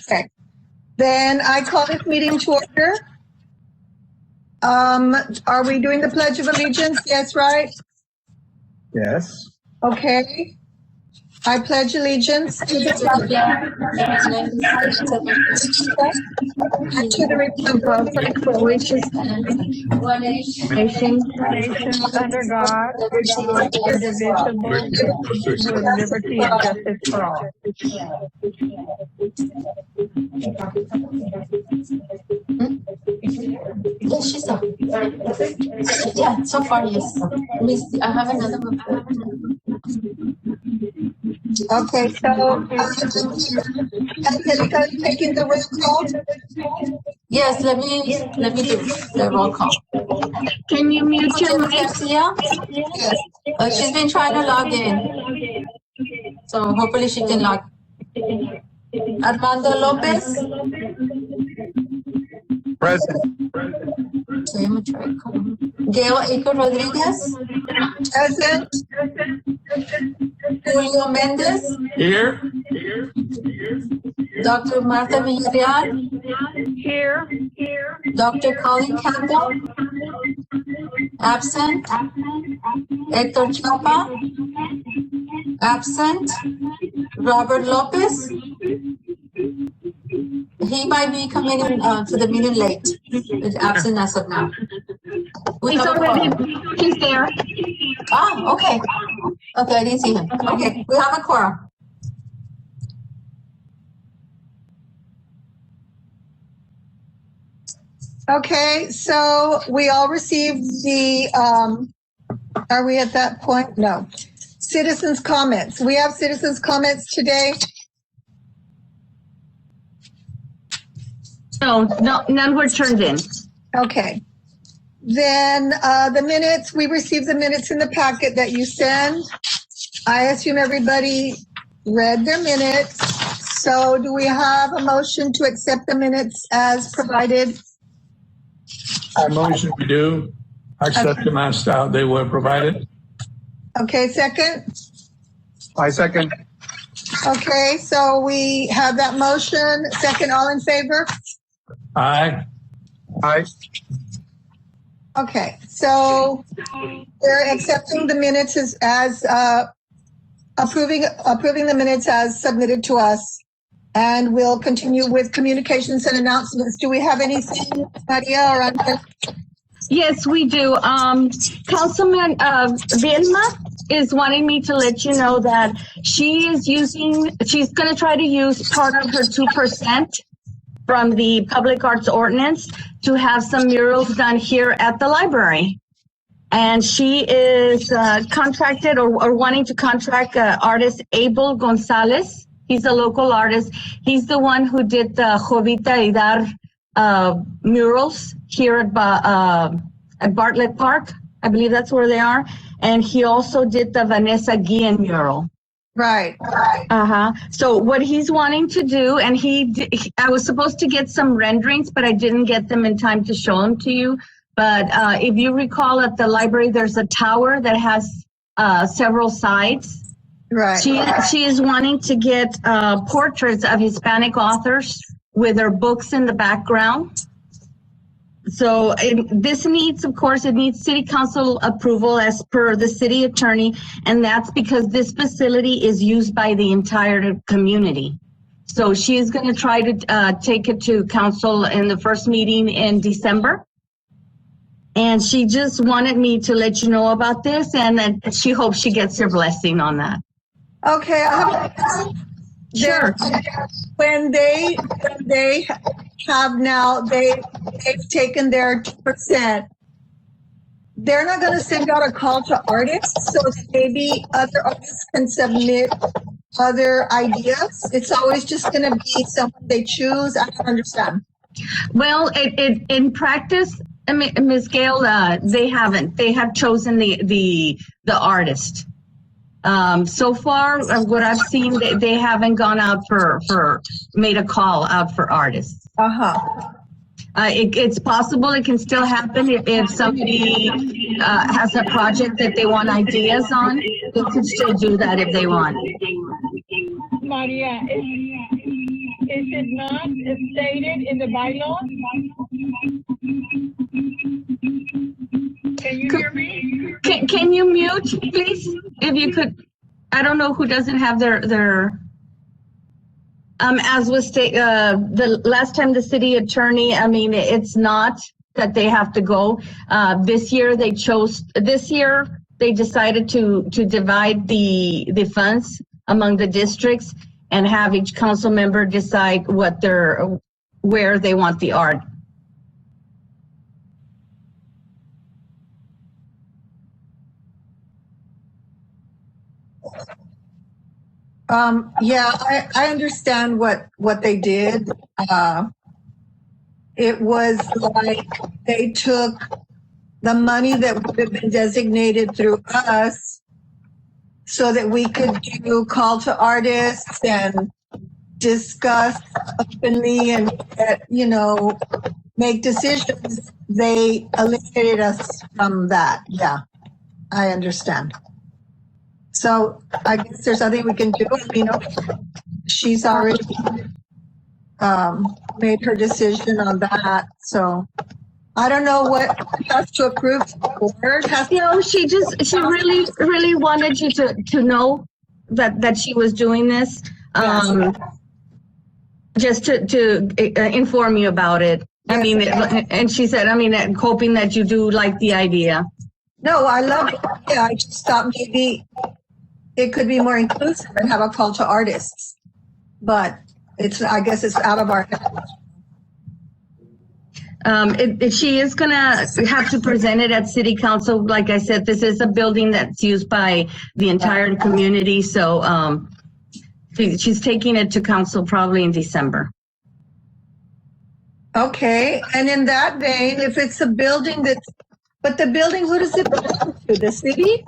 Okay. Then I call this meeting to order. Are we doing the Pledge of Allegiance? Yes, right? Yes. Okay. I pledge allegiance to the flag and to the republic for which it Nation under God, indivisible, with liberty and justice for all. Yes, she's up. Yeah, so far, yes. Miss, I have another one. Okay, so Angelica is taking the roll call. Yes, let me do the roll call. Can you mute your mic? Garcia? Yes. She's been trying to log in, so hopefully she can log. Armando Lopez. Present. So I'm gonna try to call. Gail Aco Rodriguez. Present. Julio Mendez. Here. Dr. Martha Villarreal. Here. Dr. Colin Campbell. Absent. Hector Chapa. Absent. Robert Lopez. He might be coming to the meeting late. He's absent as of now. He's there. Ah, okay. Okay, I didn't see him. Okay, we have a quorum. Okay, so we all received the, are we at that point? No. Citizens' comments. We have citizens' comments today. No, none were turned in. Okay. Then the minutes, we received the minutes in the packet that you send. I assume everybody read their minutes. So do we have a motion to accept the minutes as provided? I motion we do. Accept them as they were provided. Okay, second? I second. Okay, so we have that motion. Second, all in favor? Aye. Aye. Okay, so we're accepting the minutes as approving the minutes as submitted to us. And we'll continue with communications and announcements. Do we have anything, Maria or Andres? Yes, we do. Councilman Vilma is wanting me to let you know that she's going to try to use part of her 2% from the public arts ordinance to have some murals done here at the library. And she is contracted or wanting to contract artist Abel Gonzalez. He's a local artist. He's the one who did the Jovita Hidar murals here at Bartlett Park. I believe that's where they are. And he also did the Vanessa Guillen mural. Right. So what he's wanting to do, and I was supposed to get some renderings, but I didn't get them in time to show them to you. But if you recall, at the library, there's a tower that has several sides. Right. She is wanting to get portraits of Hispanic authors with their books in the background. So this needs, of course, it needs city council approval as per the city attorney, and that's because this facility is used by the entire community. So she is going to try to take it to council in the first meeting in December. And she just wanted me to let you know about this, and that she hopes she gets your blessing on that. Okay. Sure. When they have now, they've taken their 2%. They're not going to send out a call to artists, so maybe other artists can submit other ideas. It's always just going to be someone they choose. I don't understand. Well, in practice, Ms. Gail, they haven't. They have chosen the artist. So far, what I've seen, they haven't gone out made a call out for artists. It's possible it can still happen if somebody has a project that they want ideas on. They could still do that if they want. Maria, is it not stated in the bylaws? Can you hear me? Can you mute, please? If you could, I don't know who doesn't have their as was the last time the city attorney, I mean, it's not that they have to go. This year they decided to divide the funds among the districts and have each council member decide where they want the art. Yeah, I understand what they did. It was like they took the money that would have been designated through us so that we could do call to artists and discuss openly and, make decisions. They eliminated us from that. Yeah, I understand. So I guess there's nothing we can do. She's already made her decision on that. So I don't know what has to approve. The board has to. She really, really wanted you to know that she was doing this. Just to inform you about it. I mean, and she said, hoping that you do like the idea. No, I love it. Yeah, I just thought maybe it could be more inclusive and have a call to artists. But I guess it's out of our hands. She is gonna have to present it at City Council. Like I said, this is a building that's used by the entire community. So she's taking it to council probably in December. Okay, and in that vein, if it's a building but the building, who does it belong to? The city?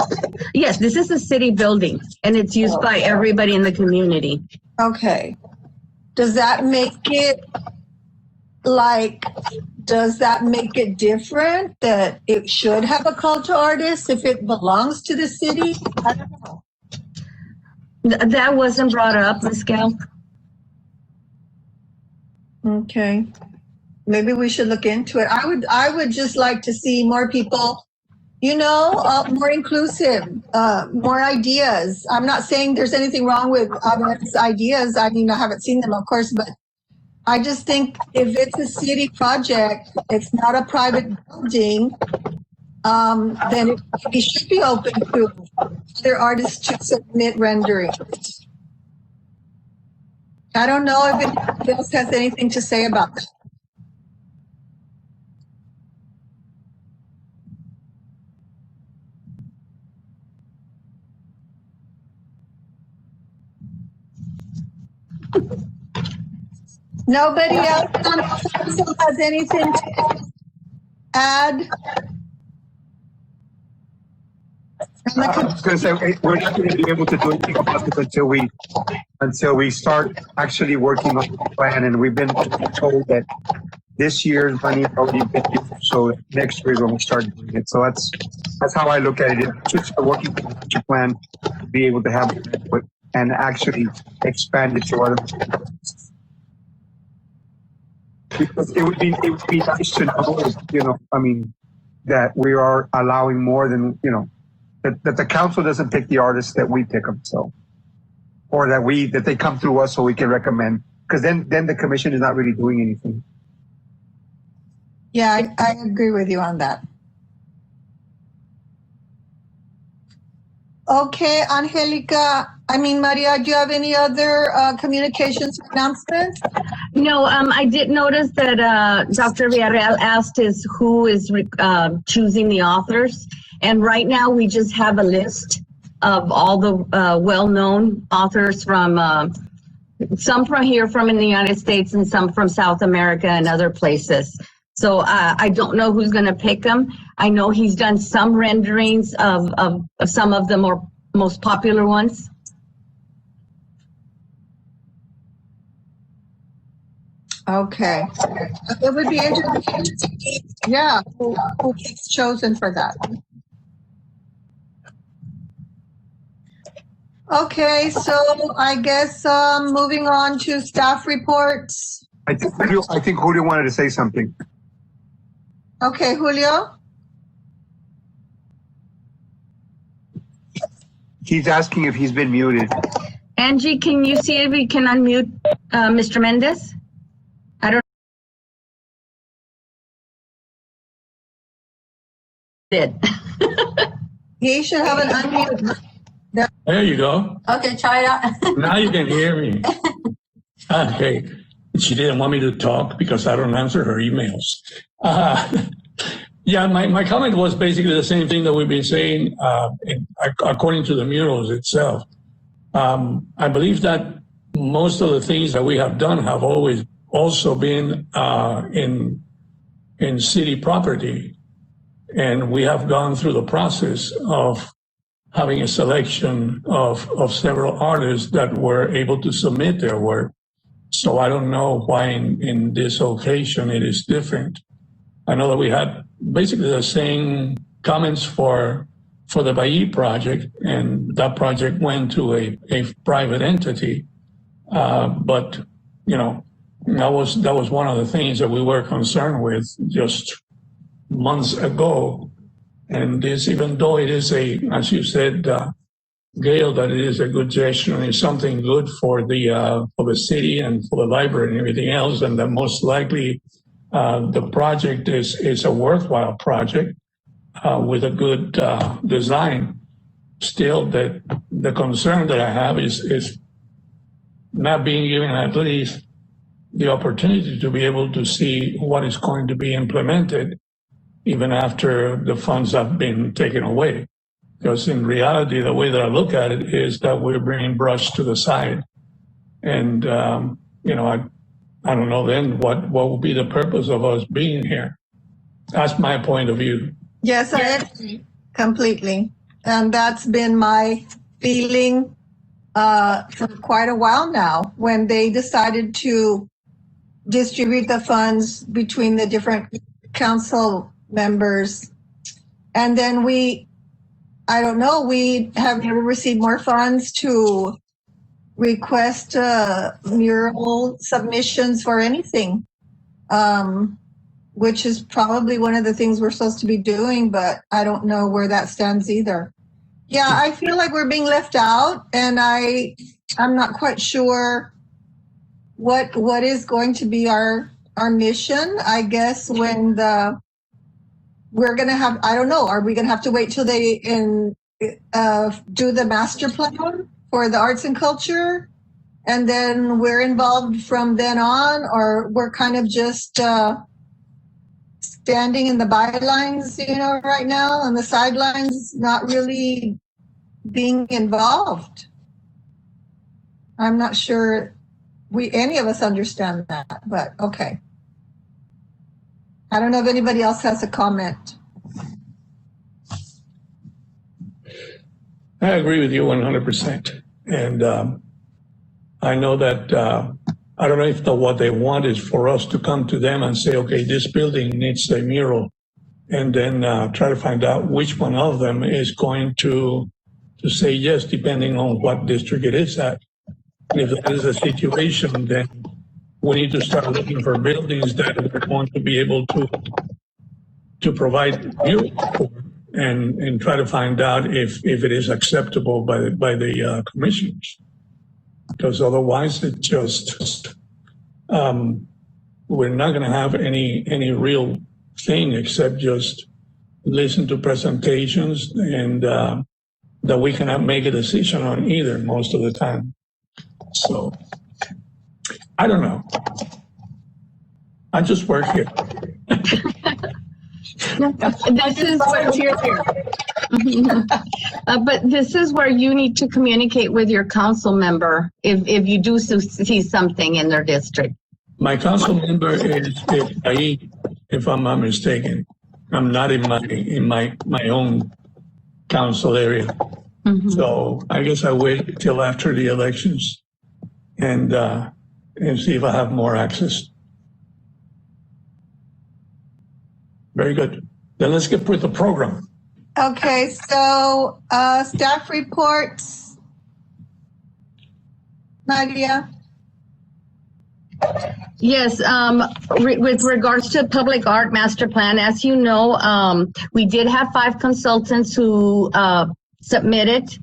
Yes, this is a city building, and it's used by everybody in the community. Okay. Does that make it different that it should have a call to artists if it belongs to the city? I don't know. That wasn't brought up, Ms. Gail. Okay. Maybe we should look into it. I would just like to see more people, more inclusive, more ideas. I'm not saying there's anything wrong with ideas. I mean, I haven't seen them, of course, but I just think if it's a city project, it's not a private building, then it should be open to other artists to submit renderings. I don't know if anybody else has anything to say about that. Nobody else on the council has anything to add? I was going to say, we're not going to be able to do anything about this until we start actually working on the plan. And we've been told that this year's money already been used, so next year when we start doing it. So that's how I look at it. It's just a working plan to be able to have it and actually expand it to other. Because it would be nice to know, that we are allowing more than, that the council doesn't pick the artists, that we pick them, so, or that they come through us so we can recommend, because then the commission is not really doing anything. Yeah, I agree with you on that. Okay, Angelica, Maria, do you have any other communications announcements? No, I did notice that Dr. Villarreal asked who is choosing the authors. And right now we just have a list of all the well-known authors from, some from here from in the United States and some from South America and other places. So I don't know who's going to pick them. I know he's done some renderings of some of the most popular ones. Okay. It would be interesting to see, who gets chosen for that. Okay, so I guess moving on to staff reports. I think Julio wanted to say something. Okay, Julio? He's asking if he's been muted. Angie, can you see if we can unmute Mr. Mendez? I don't. Did. He should have an unmute. There you go. Okay, try it out. Now you can hear me. Okay. She didn't want me to talk because I don't answer her emails. Yeah, my comment was basically the same thing that we've been saying according to the murals itself. I believe that most of the things that we have done have always also been in city property. And we have gone through the process of having a selection of several artists that were able to submit their work. So I don't know why in this occasion it is different. I know that we had basically the same comments for the Bailly project, and that project went to a private entity. But you know, that was one of the things that we were concerned with just months ago. And this, even though it is as you said, Gail, that it is a good gesture and it's something good for the city and for the library and everything else, and that most likely the project is a worthwhile project with a good design. Still, that the concern that I have is not being given at least the opportunity to be able to see what is going to be implemented even after the funds have been taken away. Because in reality, the way that I look at it is that we're bringing brush to the side. And, you know, I don't know then what will be the purpose of us being here. That's my point of view. Yes, I agree completely. And that's been my feeling for quite a while now when they decided to distribute the funds between the different council members. And then I don't know, we have never received more funds to request mural submissions for anything, which is probably one of the things we're supposed to be doing, but I don't know where that stands either. Yeah, I feel like we're being left out, and I'm not quite sure what is going to be our mission. I guess when we're going to have, I don't know, are we going to have to wait till they do the master plan for the arts and culture, and then we're involved from then on, or we're kind of just standing in the bylines, you know, right now on the sidelines, not really being involved? I'm not sure any of us understand that, but okay. I don't know if anybody else has a comment. I agree with you 100%. And I know that I don't know if what they want is for us to come to them and say, okay, this building needs a mural, and then try to find out which one of them is going to say yes, depending on what district it is at. And if that is a situation, then we need to start looking for buildings that we're going to be able to provide murals for, and try to find out if it is acceptable by the commissioners. Because otherwise, it just we're not going to have any real thing except just listen to presentations, and that we cannot make a decision on either most of the time. So I don't know. I just work here. This is but this is where you need to communicate with your council member if you do see something in their district. My council member is Aid, if I'm not mistaken. I'm not in my own council area. Mm-hmm. So I guess I wait till after the elections and see if I have more access. Very good. Then let's get with the program. Okay, so staff reports. Nadia? Yes, with regards to public art master plan, as you know, we did have 5 consultants who submitted.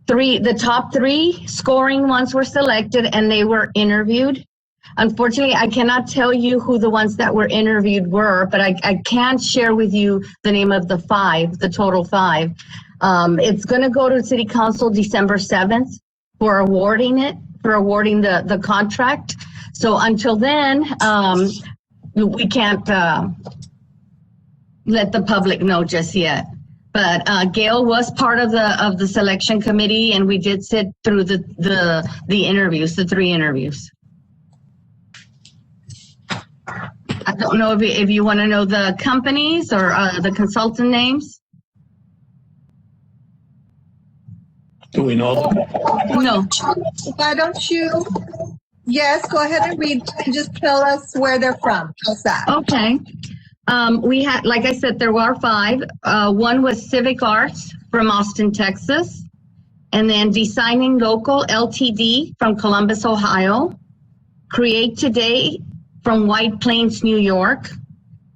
The top 3 scoring ones were selected and they were interviewed. Unfortunately, I cannot tell you who the ones that were interviewed were, but I can share with you the name of the 5, the total 5. It's going to go to City Council December 7th for awarding the contract. So until then, we can't let the public know just yet. But Gail was part of the selection committee, and we did sit through the interviews, the 3 interviews. I don't know if you want to know the companies or the consultant names. Do we know them? No. Why don't you? Yes, go ahead and read and just tell us where they're from. How's that? Okay. We had, like I said, there were 5. One was Civic Arts from Austin, Texas. And then Designing Local LTD from Columbus, Ohio. Create Today from White Plains, New York.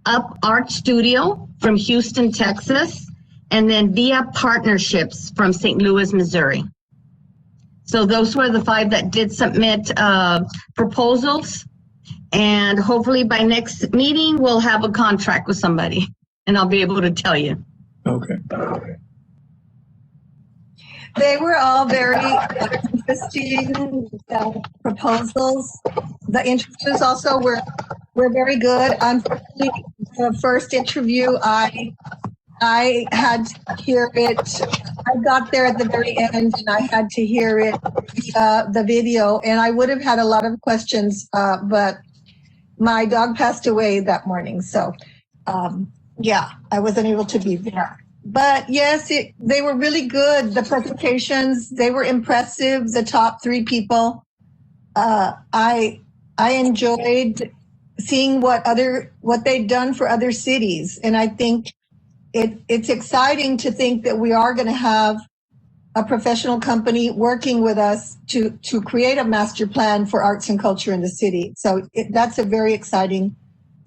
Up Art Studio from Houston, Texas. And then Via Partnerships from St. Louis, Missouri. So those were the 5 that did submit proposals. And hopefully by next meeting, we'll have a contract with somebody. And I'll be able to tell you. Okay. They were all very interesting proposals. The interviews also were very good. Unfortunately, the first interview, I had to hear it. I got there at the very end and I had to hear it, the video, and I would have had a lot of questions, but my dog passed away that morning. So, yeah, I wasn't able to be there. But yes, they were really good. The presentations, they were impressive. The top 3 people, I enjoyed seeing what they'd done for other cities. And I think it's exciting to think that we are going to have a professional company working with us to create a master plan for arts and culture in the city. So that's a very exciting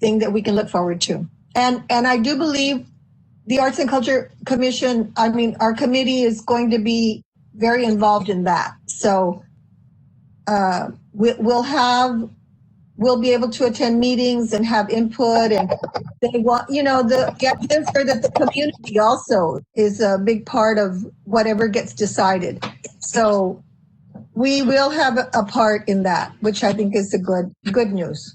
thing that we can look forward to. And I do believe the Arts and Culture Commission, our committee is going to be very involved in that. So we'll be able to attend meetings and have input, and they want, the idea is that the community also is a big part of whatever gets decided. So we will have a part in that, which I think is the good news.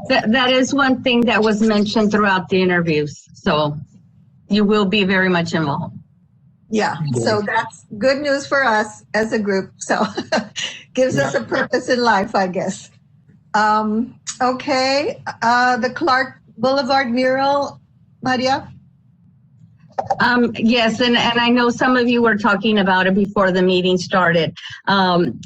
That is one thing that was mentioned throughout the interviews. So you will be very much involved. Yeah, so that's good news for us as a group. So gives us a purpose in life, I guess. Okay, the Clark Boulevard mural, Maria? Yes, and I know some of you were talking about it before the meeting started.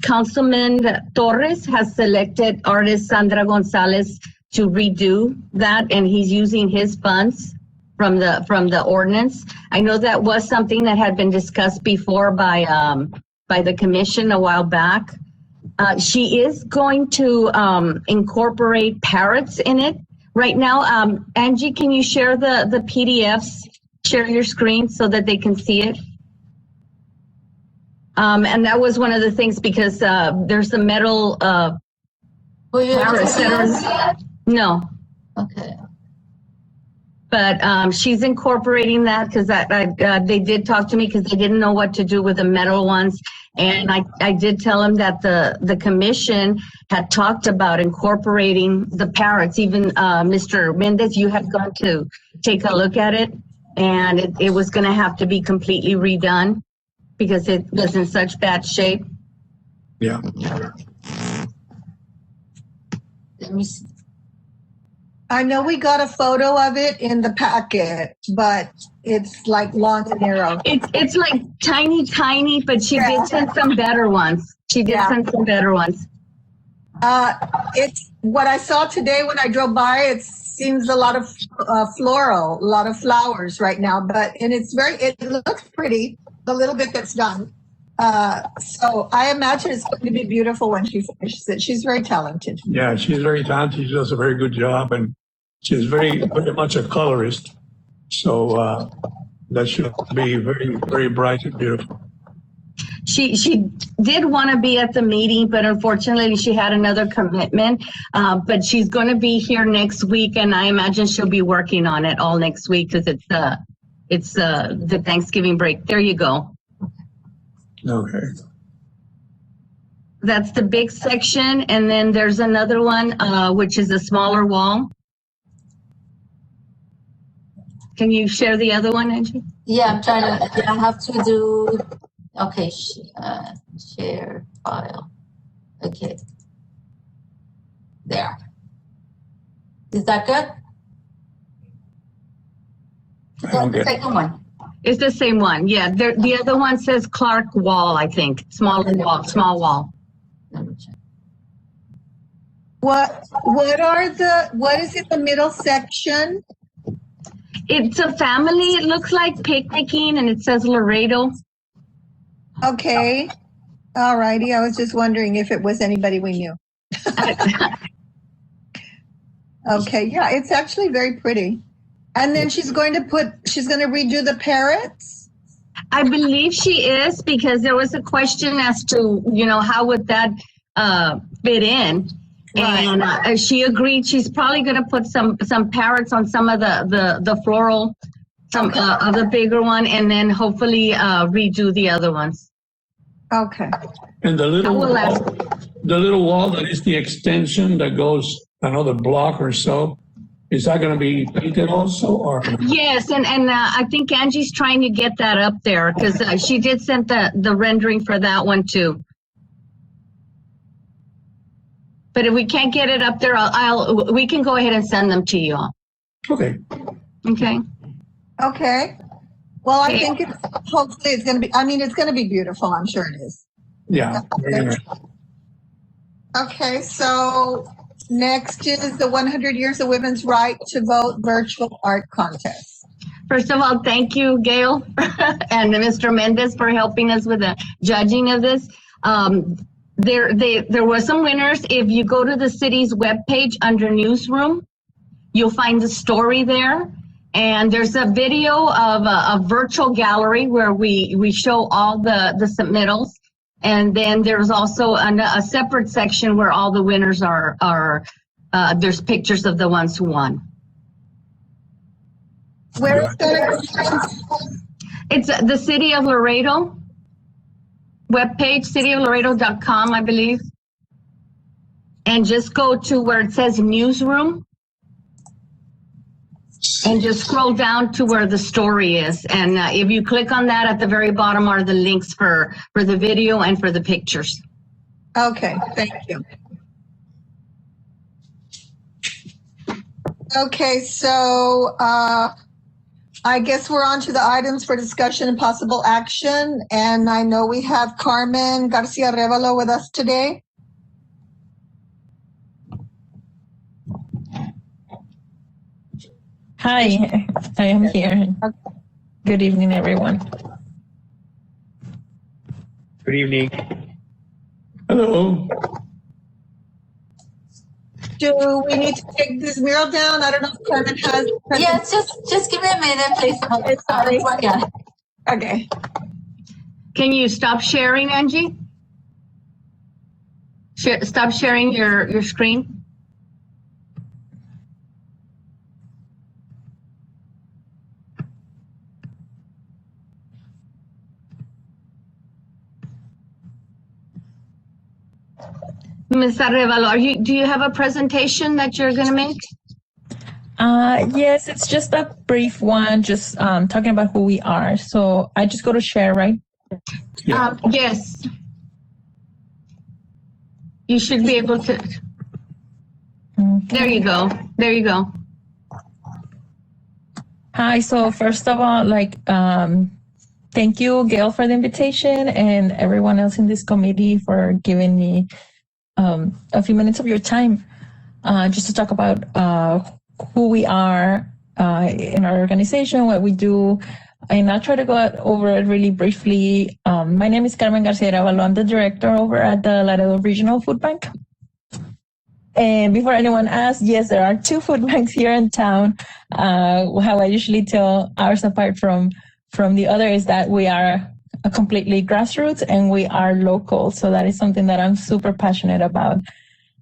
Councilman Torres has selected artist Sandra Gonzalez to redo that, and he's using his funds from the ordinance. I know that was something that had been discussed before by the commission a while back. She is going to incorporate parrots in it. Right now, Angie, can you share the PDFs? Share your screen so that they can see it. And that was one of the things, because there's the metal parrots that are, no. Okay. But she's incorporating that because they did talk to me because they didn't know what to do with the metal ones. And I did tell them that the commission had talked about incorporating the parrots. Even Mr. Mendez, you had gone to take a look at it, and it was going to have to be completely redone because it was in such bad shape. Yeah. Let me see. I know we got a photo of it in the packet, but it's like long and narrow. It's like tiny, but she did send some better ones. It's what I saw today when I drove by. It seems a lot of floral, a lot of flowers right now, it looks pretty, the little bit that's done. So I imagine it's going to be beautiful when she finishes it. She's very talented. Yeah, she's very talented. She does a very good job, and she's very, very much a colorist. So that should be very, very bright and beautiful. She did want to be at the meeting, but unfortunately she had another commitment. But she's going to be here next week, and I imagine she'll be working on it all next week because it's the Thanksgiving break. There you go. Okay. That's the big section, and then there's another one which is a smaller wall. Can you share the other one, Angie? Yeah, I'm trying to, yeah, I have to do, okay, share file. Okay. There. Is that good? That's the second one. It's the same one. Yeah, the other one says Clark Wall, I think. Small wall. Let me check. What is it, the middle section? It's a family, it looks like, picnicking, and it says Laredo. Okay. All righty. I was just wondering if it was anybody we knew. Okay. Yeah, it's actually very pretty. And then she's going to redo the parrots? I believe she is, because there was a question as to, how would that fit in? Right. And she agreed she's probably going to put some parrots on some of the floral, some of the bigger one, and then hopefully redo the other ones. Okay. And the little wall that is the extension that goes another block or so, is that going to be painted also, or? Yes, and I think Angie's trying to get that up there because she did send the rendering for that one too. But if we can't get it up there, we can go ahead and send them to you all. Okay. Okay. Okay. Well, I think hopefully it's going to be, it's going to be beautiful. I'm sure it is. Yeah. Very nice. Okay. So next is the 100 Years of Women's Right to Vote virtual art contest. First of all, thank you, Gail and Mr. Mendez for helping us with the judging of this. There were some winners. If you go to the city's webpage under newsroom, you'll find the story there. And there's a video of a virtual gallery where we show all the submittals. And then there's also a separate section where all the winners are there's pictures of the ones who won. Where is that? It's the City of Laredo webpage, cityoflaredo.com, I believe. And just go to where it says newsroom. And just scroll down to where the story is. And if you click on that, at the very bottom are the links for the video and for the pictures. Okay, thank you. Okay, so I guess we're on to the items for discussion and possible action. And I know we have Carmen Garcia-Revalo with us today. Hi, I am here. Good evening, everyone. Good evening. Hello. Do we need to take this mural down? I don't know if Carmen has. Yes, just give me a minute, please. Sorry. Yeah. Okay. Can you stop sharing, Angie? Stop sharing your screen. Ms. Arevalo, do you have a presentation that you're going to make? Yes, it's just a brief one, just talking about who we are. So I just go to share, right? Yeah. Yes. You should be able to. Okay. There you go. There you go. Hi, so first of all, thank you, Gail, for the invitation and everyone else in this committee for giving me a few minutes of your time just to talk about who we are in our organization, what we do, And I'll try to go over it really briefly. My name is Carmen Garcia Aravalo. I'm the director over at the Laredo Regional Food Bank. And before anyone asks, yes, there are 2 food banks here in town. How I usually tell ours apart from the other is that we are a completely grassroots and we are local. So that is something that I'm super passionate about,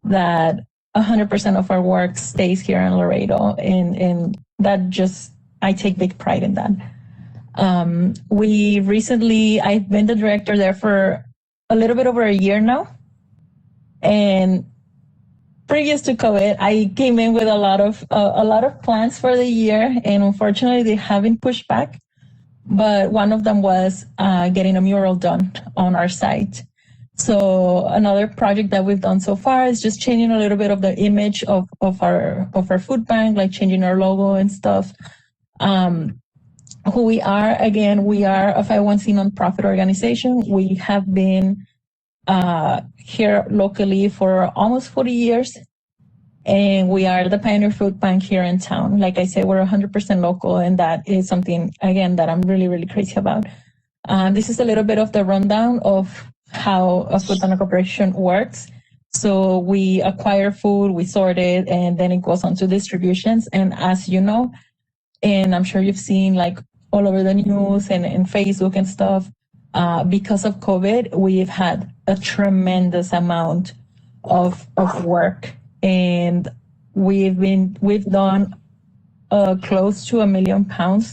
that 100% of our work stays here in Laredo. And that just, I take big pride in that. I've been the director there for a little bit over a year now. And previous to COVID, I came in with a lot of plans for the year, and unfortunately they have been pushed back. But one of them was getting a mural done on our site. So another project that we've done so far is just changing a little bit of the image of our food bank, like changing our logo and stuff. Who we are, again, we are a 501c nonprofit organization. We have been here locally for almost 40 years, and we are the Pioneer Food Bank here in town. Like I said, we're 100% local, and that is something, again, that I'm really, really crazy about. This is a little bit of the rundown of how a food bank operation works. So we acquire food, we sort it, and then it goes on to distributions. And as you know, and I'm sure you've seen like all over the news and Facebook and stuff, because of COVID, we've had a tremendous amount of work, and we've done close to £1 million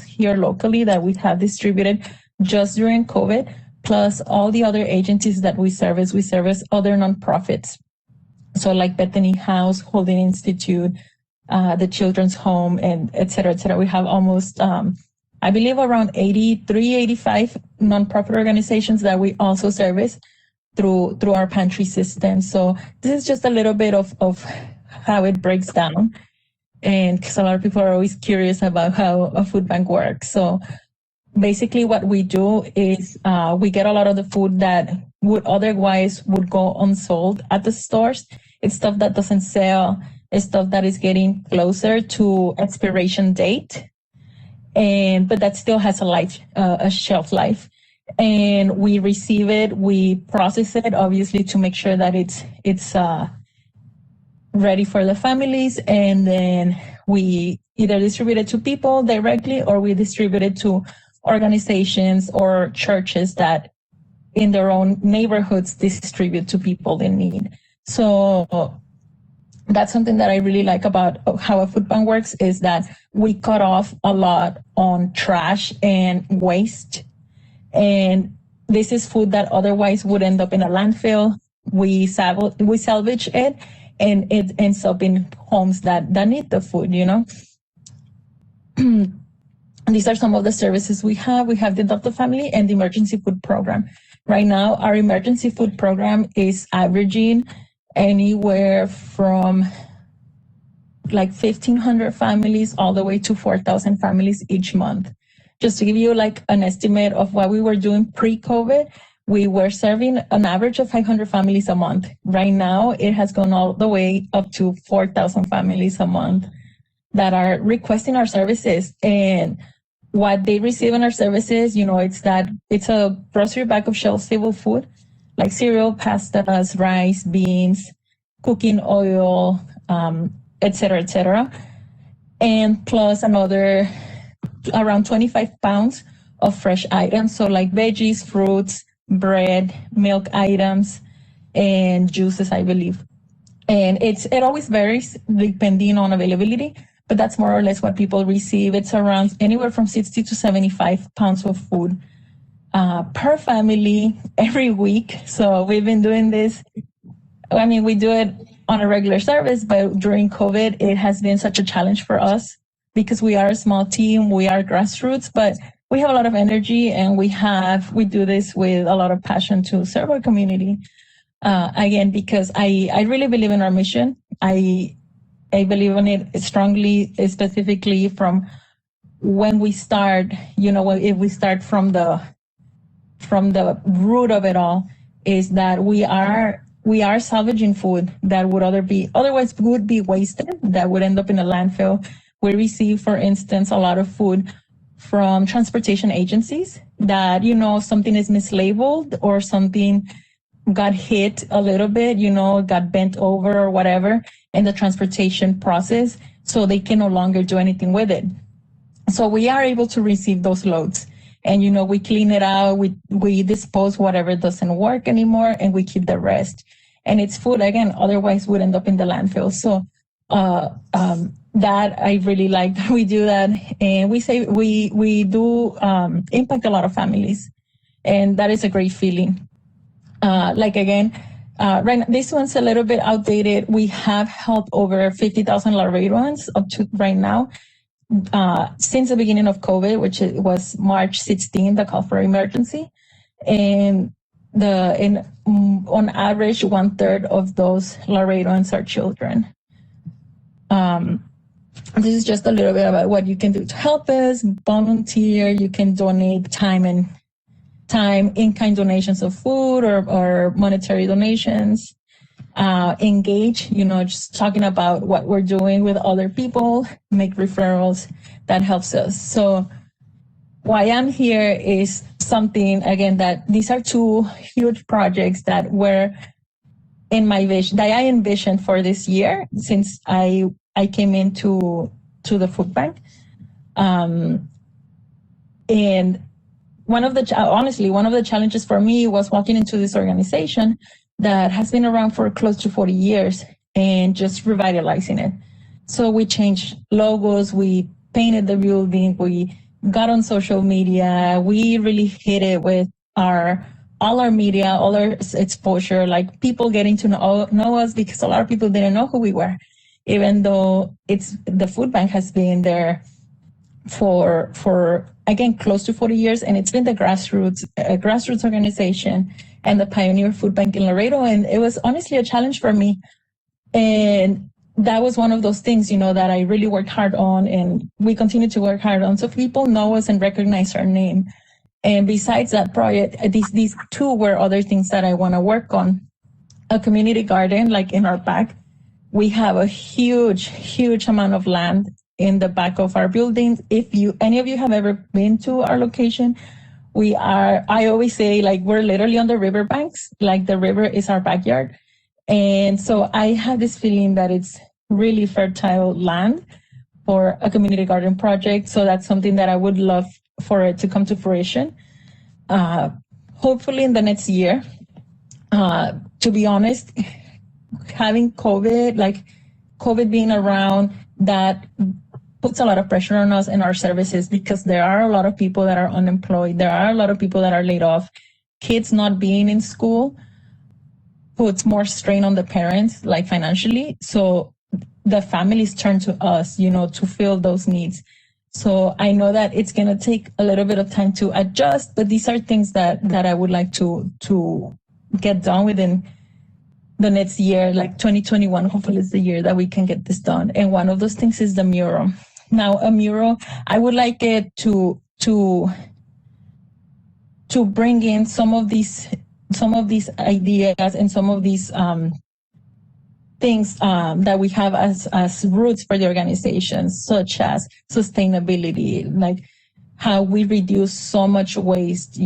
here locally that we have distributed just during COVID, plus all the other agencies that we service. We service other nonprofits, so like Bethany House, Holding Institute, the Children's Home, and et cetera, et cetera. We have almost, I believe, around 83, 85 nonprofit organizations that we also service through our pantry system. So this is just a little bit of how it breaks down. And because a lot of people are always curious about how a food bank works. So basically what we do is we get a lot of the food that would otherwise would go unsold at the stores. It's stuff that doesn't sell. It's stuff that is getting closer to expiration date, but that still has a shelf life. And we receive it, we process it, obviously, to make sure that it's ready for the families, and then we either distribute it to people directly, or we distribute it to organizations or churches that in their own neighborhoods distribute to people in need. So that's something that I really like about how a food bank works, is that we cut off a lot on trash and waste. And this is food that otherwise would end up in a landfill. We salvage it, and it ends up in homes that need the food, you know. These are some of the services we have. We have the Adopted Family and the Emergency Food Program. Right now, our emergency food program is averaging anywhere from like 1,500 families all the way to 4,000 families each month. Just to give you like an estimate of what we were doing pre-COVID, we were serving an average of 500 families a month. Right now, it has gone all the way up to 4,000 families a month that are requesting our services. And what they receive in our services, you know, it's a grocery bag of shelf-stable food, like cereal, pastas, rice, beans, cooking oil, et cetera, and plus another around 25 pounds of fresh items. So like veggies, fruits, bread, milk items, and juices, I believe. And it always varies depending on availability, but that's more or less what people receive. It's around anywhere from 60 to 75 pounds of food per family every week. So we've been doing this. I mean, we do it on a regular service, but during COVID, it has been such a challenge for us because we are a small team, we are grassroots, but we have a lot of energy, and we do this with a lot of passion to serve our community. Again, because I really believe in our mission. I believe in it strongly, specifically from when we start, you know, if we start from the root of it all, is that we are salvaging food that would otherwise be wasted, that would end up in a landfill. We receive, for instance, a lot of food from transportation agencies that, something is mislabeled or something got hit a little bit, got bent over or whatever in the transportation process, so they can no longer do anything with it. So we are able to receive those loads, and, we clean it out, we dispose whatever doesn't work anymore, and we keep the rest. And it's food, again, otherwise would end up in the landfill. So that I really like that we do that. And we do impact a lot of families, and that is a great feeling. Right now, this one's a little bit outdated. We have helped over 50,000 Laredoans up to right now. Since the beginning of COVID, which was March 16, the call for emergency. And on average, 1/3 of those Laredoans are children. This is just a little bit about what you can do to help us. Volunteer, you can donate time, in-kind donations of food or monetary donations. Engage, just talking about what we're doing with other people, make referrals, that helps us. So why I'm here is something, again, that these are two huge projects that were in my vision, that I envisioned for this year since I came into the food bank. And one of the challenges for me was walking into this organization that has been around for close to 40 years and just revitalizing it. So we changed logos, we painted the building, we got on social media, we really hit it with all our media, all our exposure, like people getting to know us, because a lot of people didn't know who we were, even though the food bank has been there for again, close to 40 years, and it's been the grassroots organization and the pioneer food bank in Laredo. And it was honestly a challenge for me. And that was one of those things, that I really worked hard on, and we continue to work hard on, so people know us and recognize our name. And besides that project, these two were other things that I want to work on. A community garden, like in our back. We have a huge amount of land in the back of our buildings. If any of you have ever been to our location, I always say, like, we're literally on the riverbanks, like the river is our backyard. And so I have this feeling that it's really fertile land for a community garden project. So that's something that I would love for it to come to fruition. Hopefully in the next year. To be honest, having COVID being around, that puts a lot of pressure on us and our services, because there are a lot of people that are unemployed. There are a lot of people that are laid off. Kids not being in school puts more strain on the parents, like financially. So the families turn to us, to fill those needs. So I know that it's going to take a little bit of time to adjust, but these are things that I would like to get done within the next year, like 2021, hopefully is the year that we can get this done. And one of those things is the mural. Now, a mural, I would like it to bring in some of these ideas and some of these things that we have as roots for the organization, such as sustainability, like how we reduce so much waste,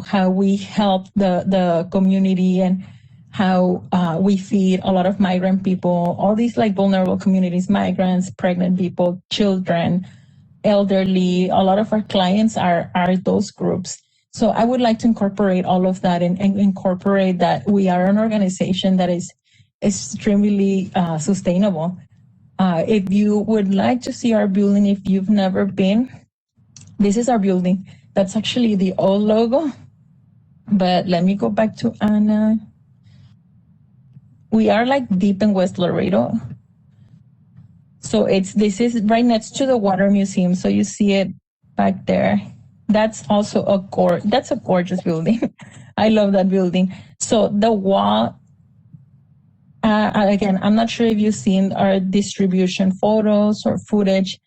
how we help the community, and how we feed a lot of migrant people, all these like vulnerable communities, migrants, pregnant people, children, elderly. A lot of our clients are those groups. So I would like to incorporate all of that and incorporate that we are an organization that is extremely sustainable. If you would like to see our building, if you've never been, this is our building. That's actually the old logo. But let me go back to Anna. We are like deep in West Laredo. So this is right next to the Water Museum. So you see it back there. That's also that's a gorgeous building. I love that building. So the wall, again, I'm not sure if you've seen our distribution photos or footage.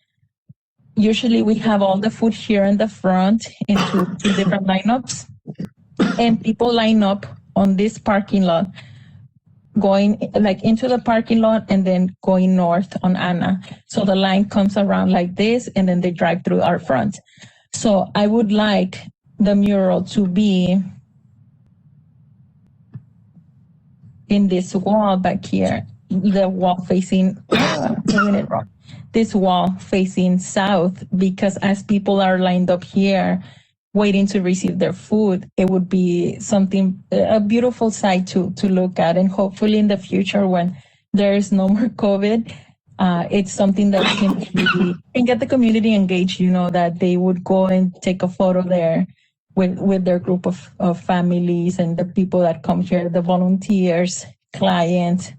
Usually we have all the food here in the front into two different lineups, and people line up on this parking lot, going like into the parking lot and then going north on Anna. So the line comes around like this, and then they drive through our front. So I would like the mural to be in this wall back here, the wall facing, doing it wrong. This wall facing south, because as people are lined up here waiting to receive their food, it would be something, a beautiful sight to look at. And hopefully in the future, when there is no more COVID, it's something that can get the community engaged, that they would go and take a photo there with their group of families and the people that come here, the volunteers, clients,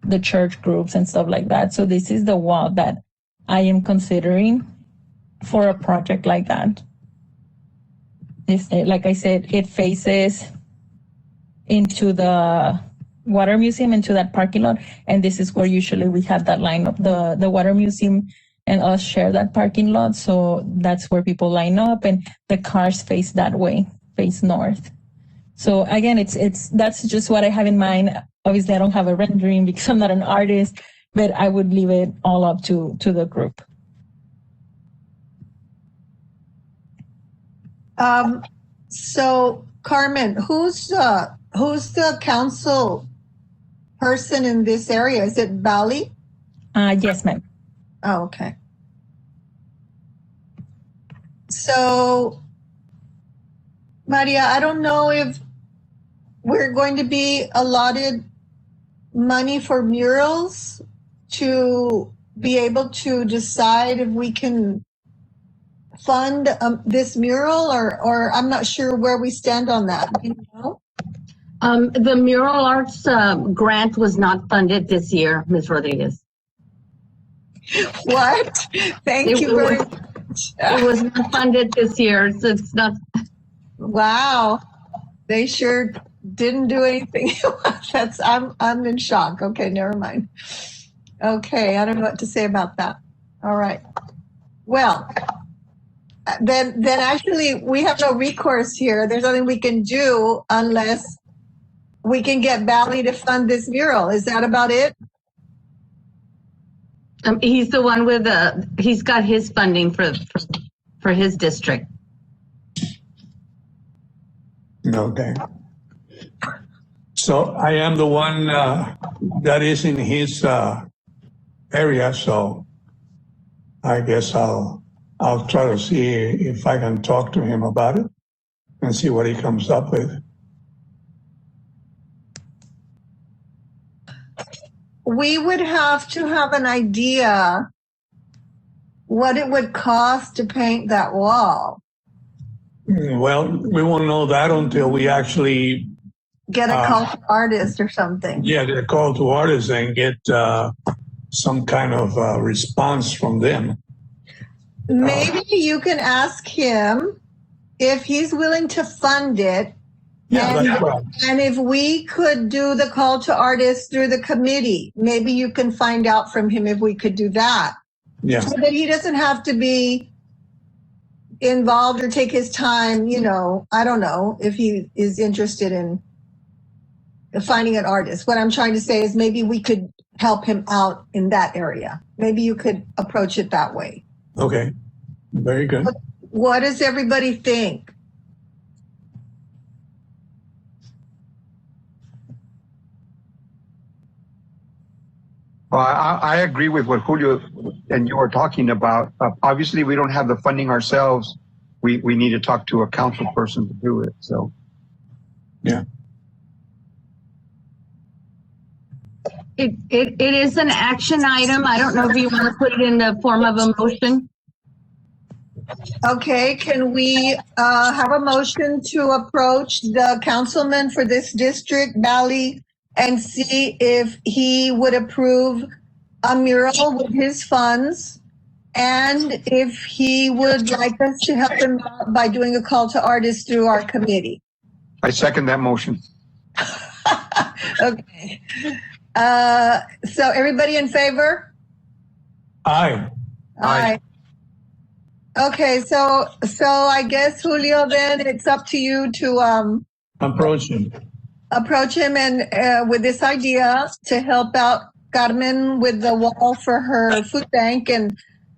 the church groups and stuff like that. So this is the wall that I am considering for a project like that. Like I said, it faces into the Water Museum, into that parking lot. And this is where usually we have that line up. The Water Museum and us share that parking lot. So that's where people line up and the cars face that way, face north. So again, that's just what I have in mind. Obviously, I don't have a rendering because I'm not an artist, but I would leave it all up to the group. So Carmen, who's the council person in this area? Is it Bali? Yes, ma'am. Oh, okay. So, Maria, I don't know if we're going to be allotted money for murals to be able to decide if we can fund this mural, or I'm not sure where we stand on that. Do you know? The Mural Arts grant was not funded this year, Ms. Rodriguez. What? Thank you very much. It was not funded this year. So it's not. Wow. They sure didn't do anything. I'm in shock. Okay, never mind. Okay, I don't know what to say about that. All right. Well, then actually we have no recourse here. There's nothing we can do unless we can get Bally to fund this mural. Is that about it? He's the one with he's got his funding for his district. Okay. So I am the one that is in his area, so I guess I'll try to see if I can talk to him about it and see what he comes up with. We would have to have an idea what it would cost to paint that wall. Well, we won't know that until we actually get a call to artist or something. Yeah, get a call to artists and get some kind of response from them. Maybe you can ask him if he's willing to fund it. Yeah, that's right. And if we could do the call to artists through the committee, maybe you can find out from him if we could do that. Yeah. So that he doesn't have to be involved or take his time, I don't know if he is interested in finding an artist. What I'm trying to say is maybe we could help him out in that area. Maybe you could approach it that way. Okay. Very good. What does everybody think? Well, I agree with what Julio and you were talking about. Obviously, we don't have the funding ourselves. We need to talk to a council person to do it. So, yeah. It is an action item. I don't know if you want to put it in the form of a motion. Okay, can we have a motion to approach the councilman for this district, Bally, and see if he would approve a mural with his funds, and if he would like us to help him out by doing a call to artists through our committee? I second that motion. Okay. So everybody in favor? Aye. Aye. Okay, so I guess, Julio, then it's up to you to approach him and with this idea to help out Carmen with the wall for her food bank, and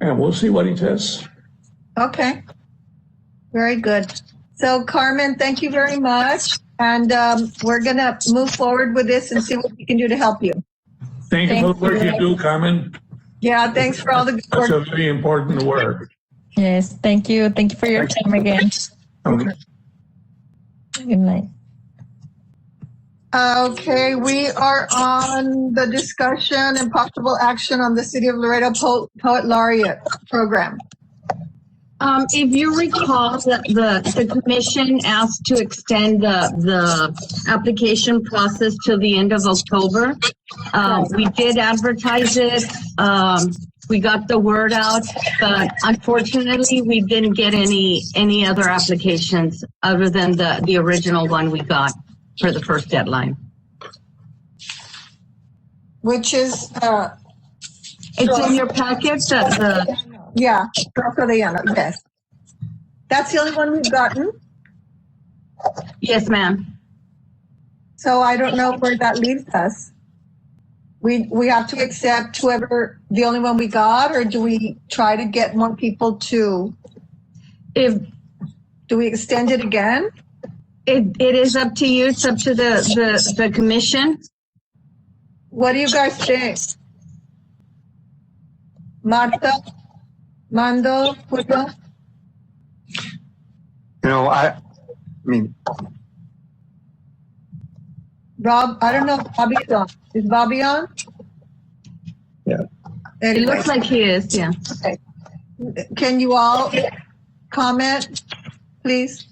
and we'll see what he says. Okay. Very good. So Carmen, thank you very much. And we're going to move forward with this and see what we can do to help you. Thank you for the work you do, Carmen. Yeah, thanks for all the good That's work. a very important work. Yes, thank you. Thank you for your time again. Okay. Good night. Okay, we are on the discussion and possible action on the City of Laredo Poet Laureate program. If you recall, the commission asked to extend the application process till the end of October. We did advertise it. We got the word out, but unfortunately, we didn't get any other applications other than the original one we got for the first deadline. Which is, It's in your packet, yeah, Rosa de Llano, yes. That's the only one we've gotten. yes, ma'am. So I don't know where that leaves us. We have to accept whoever, the only one we got, or do we try to get more people to, do we extend it again? It is up to you. It's up to the commission. What do you guys think? Marta, Mando, Julio? I mean, Rob, I don't know if Bobby's on. Is Bobby on? Yeah. It Anyway, looks like he is, yeah. okay. Can you all comment, please?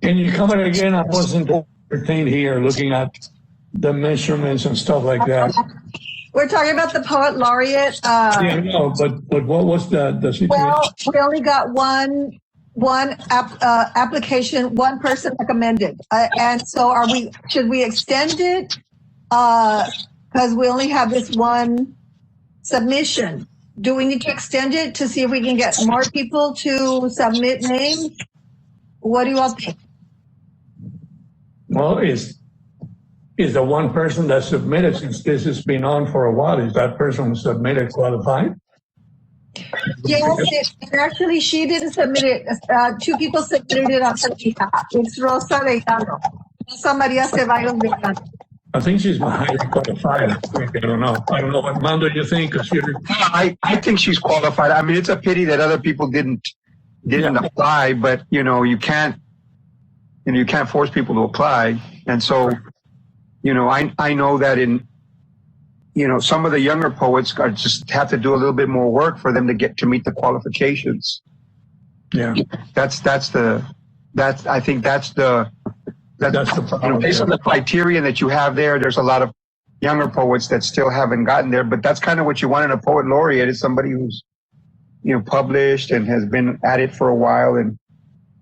Can you come in again? I wasn't entertained here looking at the measurements and stuff like that. We're talking about the Poet Laureate. Yeah, no, but what was the situation? Well, we only got one application, one person recommended. And so should we extend it? Because we only have this one submission. Do we need to extend it to see if we can get more people to submit names? What do you all think? Well, is the one person that submitted, since this has been on for a while, is that person who submitted qualified? Yes, actually, she didn't submit it. Two people submitted it on her behalf. It's Rosa de Llano. Rosa Maria Ceballos de Llano. I think she's highly qualified. I don't know. I don't know what, Mando, you think? Because you're... I think she's qualified. I mean, it's a pity that other people didn't apply, but you can't force people to apply. And so, I know that some of the younger poets just have to do a little bit more work for them to meet the qualifications. Yeah. I think that's the problem. Based on the criteria that you have there's a lot of younger poets that still haven't gotten there, but that's kind of what you want in a poet laureate, is somebody who's, published and has been at it for a while. And,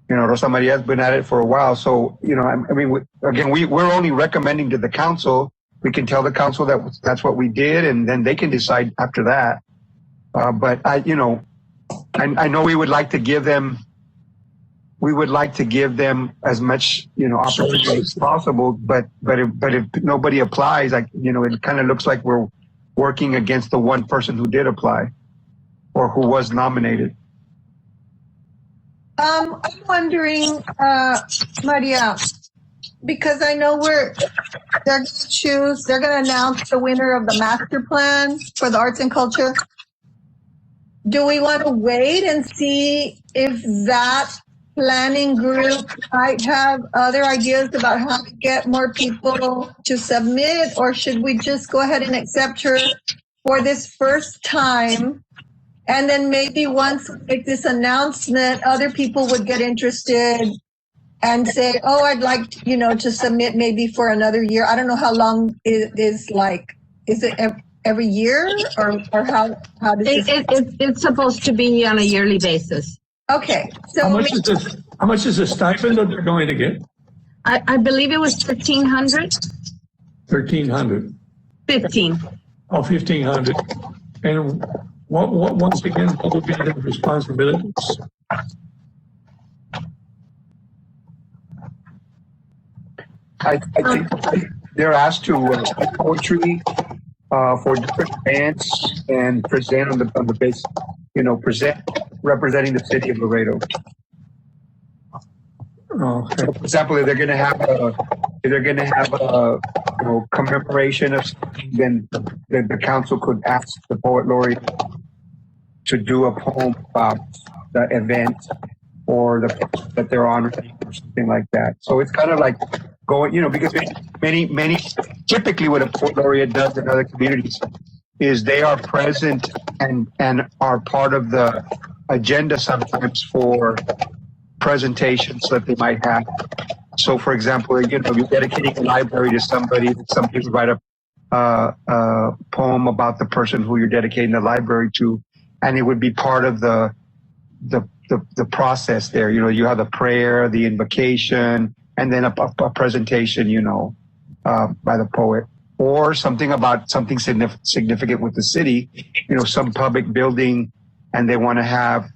Rosa Maria has been at it for a while. So, we're only recommending to the council. We can tell the council that that's what we did, and then they can decide after that. But I know we would like to give them as much, opportunity as possible. But if nobody applies, it kind of looks like we're working against the one person who did apply or who was nominated. I'm wondering, Maria, because I know they're going to announce the winner of the master plan for the arts and culture. Do we want to wait and see if that planning group might have other ideas about how to get more people to submit, or should we just go ahead and accept her for this first time? And then maybe once we make this announcement, other people would get interested and say, oh, I'd like, to submit maybe for another year. I don't know how long it is like. Is it every year or how does it's supposed to be on a yearly basis. Okay. So how much is the stipend that they're going to get? I believe it was 1,500. 1,300. 15. Oh, 1,500. And once again, what would be the responsibilities? I think they're asked to write poetry for different bands and present on the basis representing the city of Laredo. Okay. So, for example, if they're going to have a commemoration of something, then the council could ask the poet laureate to do a poem about the event or the person that they're honoring or something like that. So it's kind of like going, because many typically what a poet laureate does in other communities is they are present and are part of the agenda sometimes for presentations that they might have. So, for example, you're dedicating a library to somebody. Some people write a poem about the person who you're dedicating the library to, and it would be part of the process there. You have the prayer, the invocation, and then a presentation, by the poet, or something about something significant with the city, some public building, and they want to have,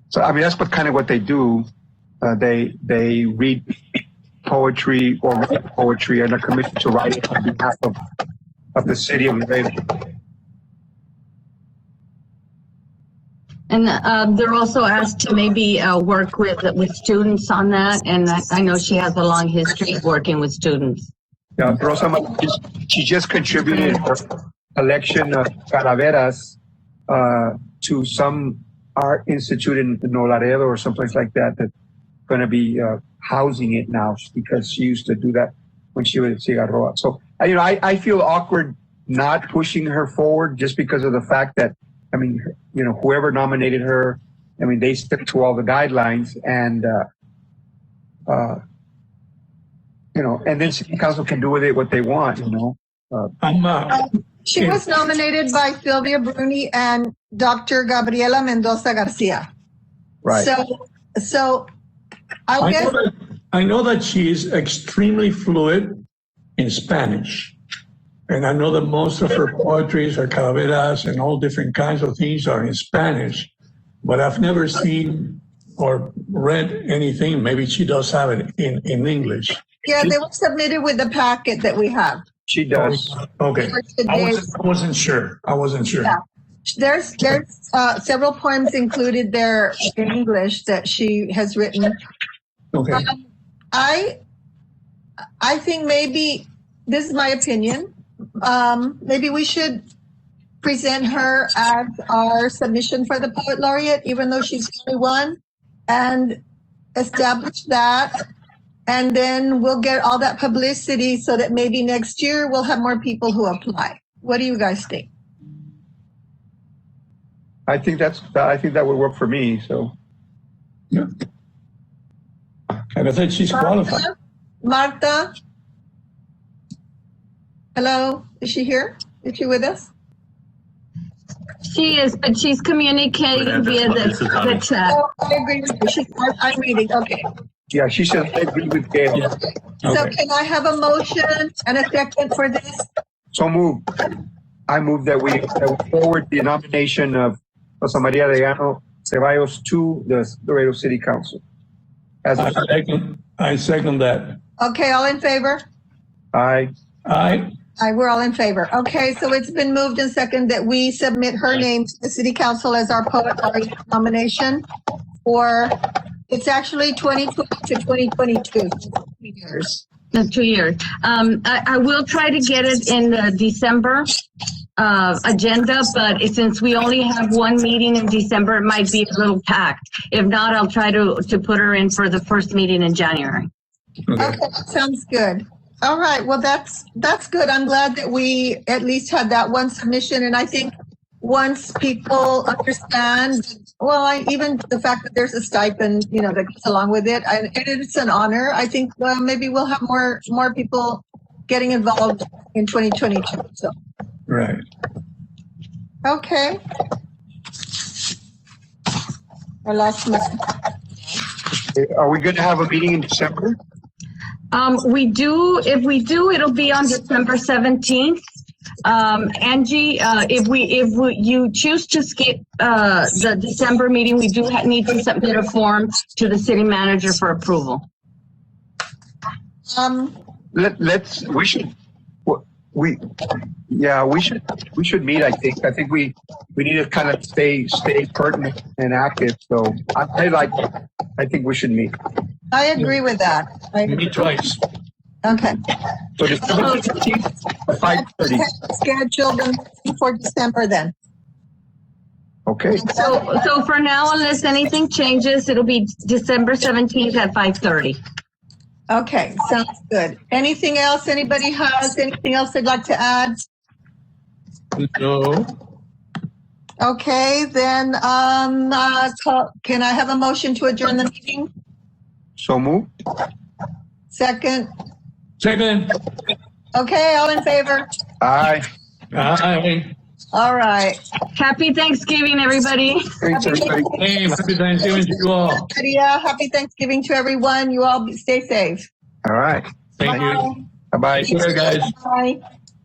So, I mean, that's what they do. They read poetry or write poetry and are commissioned to write it on behalf of the city of Laredo. And they're also asked to maybe work with students on that. And I know she has a long history of working with students. Yeah, Rosa, she just contributed her collection of calaveras to some art institute in Laredo or someplace like that that's going to be housing it now, because she used to do that when she was at Cigarroa. So, I feel awkward not pushing her forward just because of the fact that, whoever nominated her, they stick to all the guidelines, and and then city council can do with it what they want. She was nominated by Sylvia Bruni and Dr. Gabriela Mendoza Garcia. Right. So I guess I know that she is extremely fluent in Spanish. And I know that most of her poetry, her calaveras, and all different kinds of things are in Spanish. But I've never seen or read anything. Maybe she does have it in English. Yeah, they were submitted with the packet that we have. She does. Okay. I wasn't sure. Yeah. There's several poems included there in English that she has written. Okay. I think maybe, this is my opinion, maybe we should present her as our submission for the Poet Laureate, even though she's the only one, and establish that. And then we'll get all that publicity so that maybe next year we'll have more people who apply. What do you guys think? I think that would work for me. So, yeah. And I think she's qualified. Marta? Hello? Is she here? Is she with us? She is, but she's communicating via the chat. Oh, I agree with you. I'm reading. Okay. Yeah, she said I agree with Gail. Yeah. Okay. So can I have a motion and a second for this? So moved. I move that we forward the nomination of Rosa Maria Arellano Ceballos to the Laredo City Council. I second that. Okay, all in favor? Aye. Aye. Aye, we're all in favor. Okay, so it's been moved and seconded that we submit her name to the City Council as our Poet Laureate nomination for, it's actually 2020 to 2022. 2 years. 2 years. I will try to get it in the December agenda, but since we only have one meeting in December, it might be a little packed. If not, I'll try to put her in for the first meeting in January. Okay, sounds good. All right, well, that's good. I'm glad that we at least had that one submission, and I think once people understand, even the fact that there's a stipend, that goes along with it, and it's an honor. I think maybe we'll have more people getting involved in 2022. So. Right. Okay. Our last month. Are we going to have a meeting in December? We do. If we do, it'll be on December 17th. Angie, if you choose to skip the December meeting, we do need to submit a form to the city manager for approval. we should meet. I think we need to kind of stay pertinent and active. So I think we should meet. I agree with that. Me twice. Okay. So December 15th at 5:30. Schedule them for December then. Okay. So for now, unless anything changes, it'll be December 17th at 5:30. Okay, sounds good. Anything else? Anybody has anything else they'd like to add? No. Okay, then can I have a motion to adjourn the meeting? So move. Second. Second. Okay, all in favor? Aye. Aye. All right. Happy Thanksgiving, everybody. Thanks, everybody. Hey, happy Thanksgiving to you all. Yeah, happy Thanksgiving to everyone. You all stay safe. All right. Thank you. Bye-bye. Take care, guys. Bye.